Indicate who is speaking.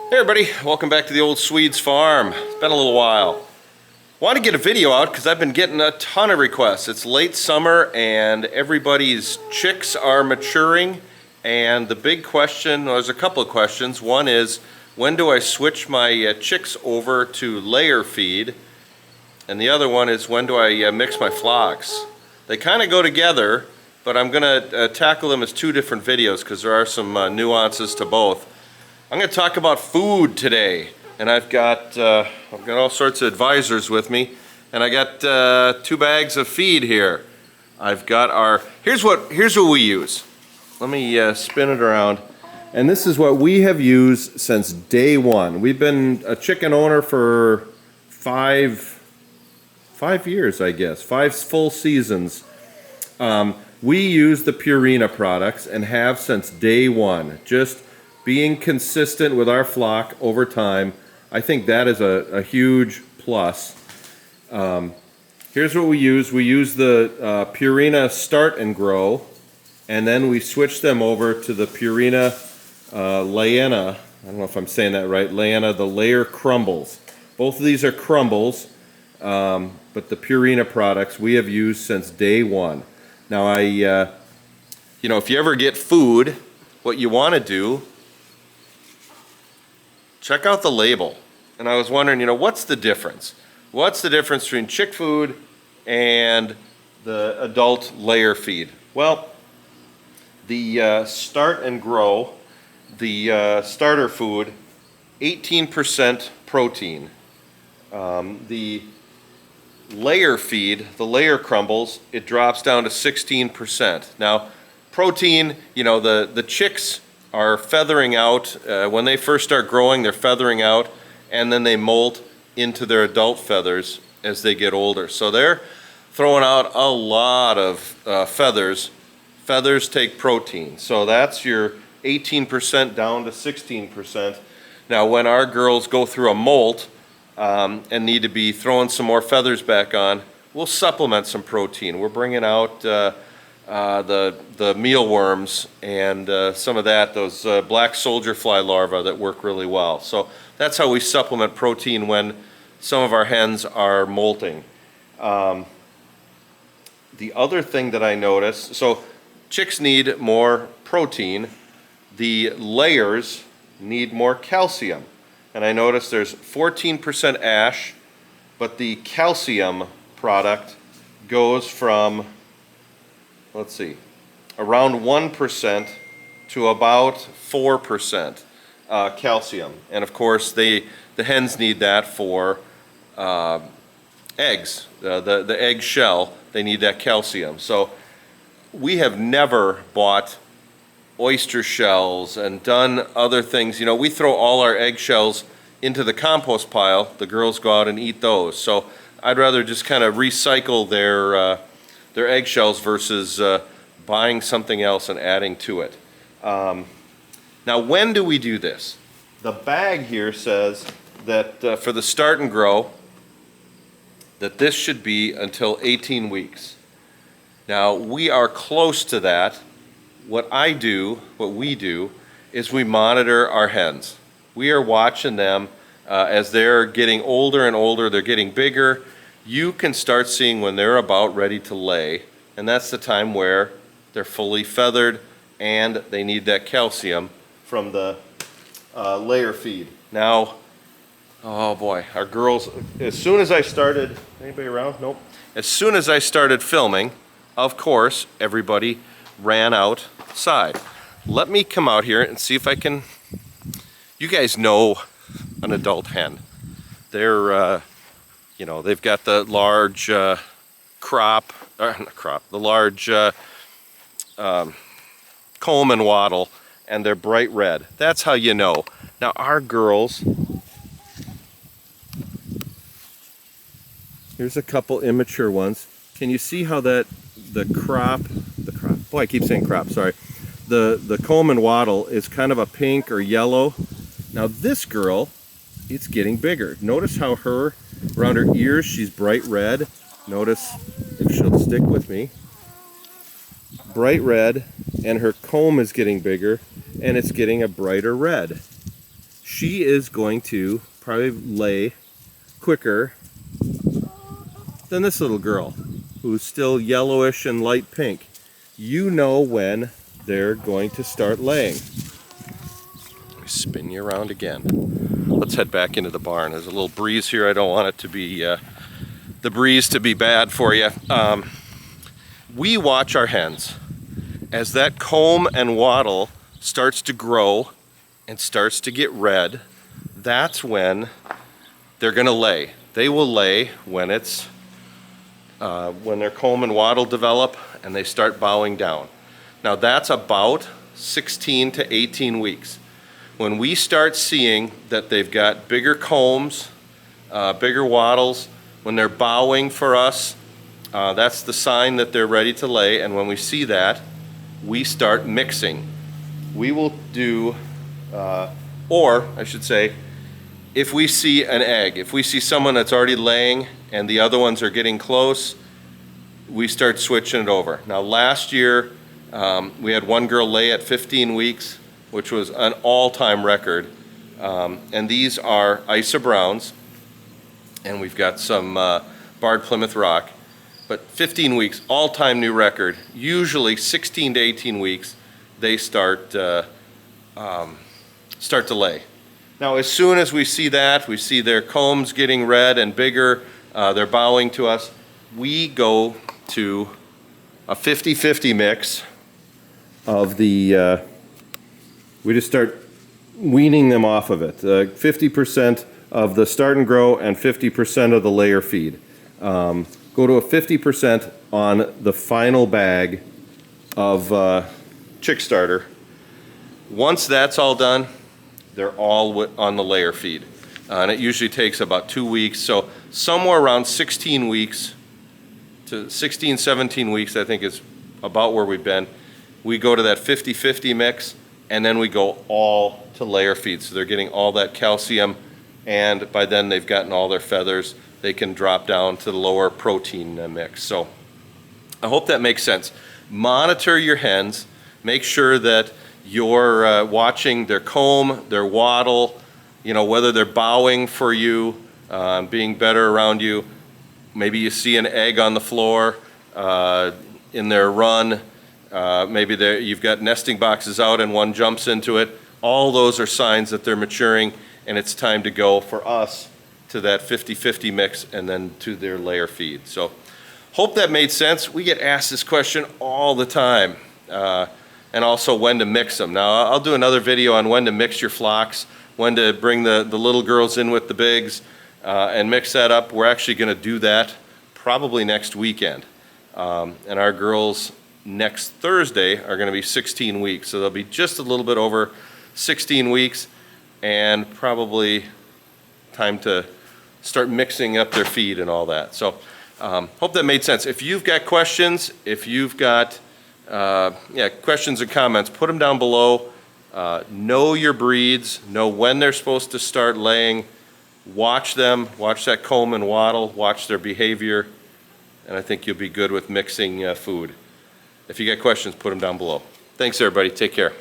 Speaker 1: Hey everybody, welcome back to the old Swede's farm. It's been a little while. Want to get a video out because I've been getting a ton of requests. It's late summer and everybody's chicks are maturing, and the big question, well, there's a couple of questions. One is, when do I switch my chicks over to layer feed? And the other one is, when do I mix my flocks? They kind of go together, but I'm going to tackle them as two different videos because there are some nuances to both. I'm going to talk about food today, and I've got all sorts of advisors with me, and I got 2 bags of feed here. I've got our here's what we use. Let me spin it around, and this is what we have used since day one. We've been a chicken owner for five years, I guess, 5 full seasons. We use the Purina products and have since day one. Just being consistent with our flock over time, I think that is a huge plus. Here's what we use. We use the Purina Start and Grow, and then we switch them over to the Purina Layena. I don't know if I'm saying that right. Layena, the Layer Crumbles. Both of these are crumbles, but the Purina products we have used since day one. Now, if you ever get food, what you want to do, check out the label. And I was wondering, what's the difference? What's the difference between chick food and the adult layer feed? Well, the Start and Grow, the starter food, 18% protein. The layer feed, the layer crumbles, it drops down to 16%. Now, protein, the chicks are feathering out. When they first start growing, they're feathering out, and then they molt into their adult feathers as they get older. So they're throwing out a lot of feathers. Feathers take protein. So that's your 18% down to 16%. Now, when our girls go through a molt and need to be throwing some more feathers back on, we'll supplement some protein. We're bringing out the mealworms and some of that, those black soldier fly larvae that work really well. So that's how we supplement protein when some of our hens are molting. The other thing that I noticed, so chicks need more protein, the layers need more calcium. And I noticed there's 14% ash, but the calcium product goes from, let's see, around 1% to about 4% calcium. And of course, the hens need that for eggs. The egg shell, they need that calcium. So we have never bought oyster shells and done other things. We throw all our egg shells into the compost pile. The girls go out and eat those. So I'd rather just kind of recycle their eggshells versus buying something else and adding to it. Now, when do we do this? The bag here says that for the Start and Grow, that this should be until 18 weeks. Now, we are close to that. What we do, is we monitor our hens. We are watching them as they're getting older and older, they're getting bigger. You can start seeing when they're about ready to lay, and that's the time where they're fully feathered and they need that calcium from the layer feed. Now, oh boy, our girls, as soon as I started, anybody around? Nope. As soon as I started filming, of course, everybody ran outside. Let me come out here and see if I can, you guys know an adult hen. They're, they've got the large the large comb and wattle, and they're bright red. That's how you know. Now our girls, here's a couple immature ones. Can you see how the crop, boy, I keep saying crop, sorry. The comb and wattle is kind of a pink or yellow. Now this girl, it's getting bigger. Notice how around her ears, she's bright red. Notice, if she'll stick with me, bright red, and her comb is getting bigger, and it's getting a brighter red. she is going to probably lay quicker than this little girl, who's still yellowish and light pink. You know when they're going to start laying. Let me spin you around again. Let's head back into the barn. There's a little breeze here. I don't want it to be, the breeze to be bad for you. We watch our hens. As that comb and wattle starts to grow and starts to get red, that's when they're gonna lay. They will lay when it's when their comb and wattle develop and they start bowing down. Now that's about 16 to 18 weeks. When we start seeing that they've got bigger combs, bigger wattles, when they're bowing for us, that's the sign that they're ready to lay. And when we see that, we start mixing. We will do, or I should say, if we see an egg, if we see someone that's already laying and the other ones are getting close, we start switching it over. Now last year, we had one girl lay at 15 weeks, which was an all-time record. And these are Isa Browns, and we've got some Barred Plymouth Rock. But 15 weeks, all-time new record. Usually 16 to 18 weeks, they start to lay. Now, as soon as we see that, we see their combs getting red and bigger, they're bowing to us, we go to a 50-50 mix of the, we just start weaning them off of it. 50% of the start and grow and 50% of the layer feed. Go to a 50% on the final bag of chick starter. Once that's all done, they're all on the layer feed. And it usually takes about 2 weeks. So somewhere around 16 weeks to 16, 17 weeks, I think is about where we've been. We go to that 50-50 mix, and then we go all to layer feed. So they're getting all that calcium, and by then they've gotten all their feathers. They can drop down to the lower protein mix. So I hope that makes sense. Monitor your hens. Make sure that you're watching their comb, their wattle, you know, whether they're bowing for you, being better around you. Maybe you see an egg on the floor in their run. Maybe you've got nesting boxes out and one jumps into it. All those are signs that they're maturing, and it's time to go for us to that 50-50 mix and then to their layer feed. So hope that made sense. We get asked this question all the time. And also when to mix them. Now I'll do another video on when to mix your flocks, when to bring the little girls in with the bigs and mix that up. We're actually gonna do that probably next weekend. And our girls next Thursday are gonna be 16 weeks. So they'll be just a little bit over 16 weeks and probably time to start mixing up their feed and all that. So hope that made sense. If you've got questions, if you've got questions and comments, put them down below. Know your breeds, know when they're supposed to start laying, watch them, watch that comb and wattle, watch their behavior, and I think you'll be good with mixing food. If you got questions, put them down below. Thanks everybody, take care.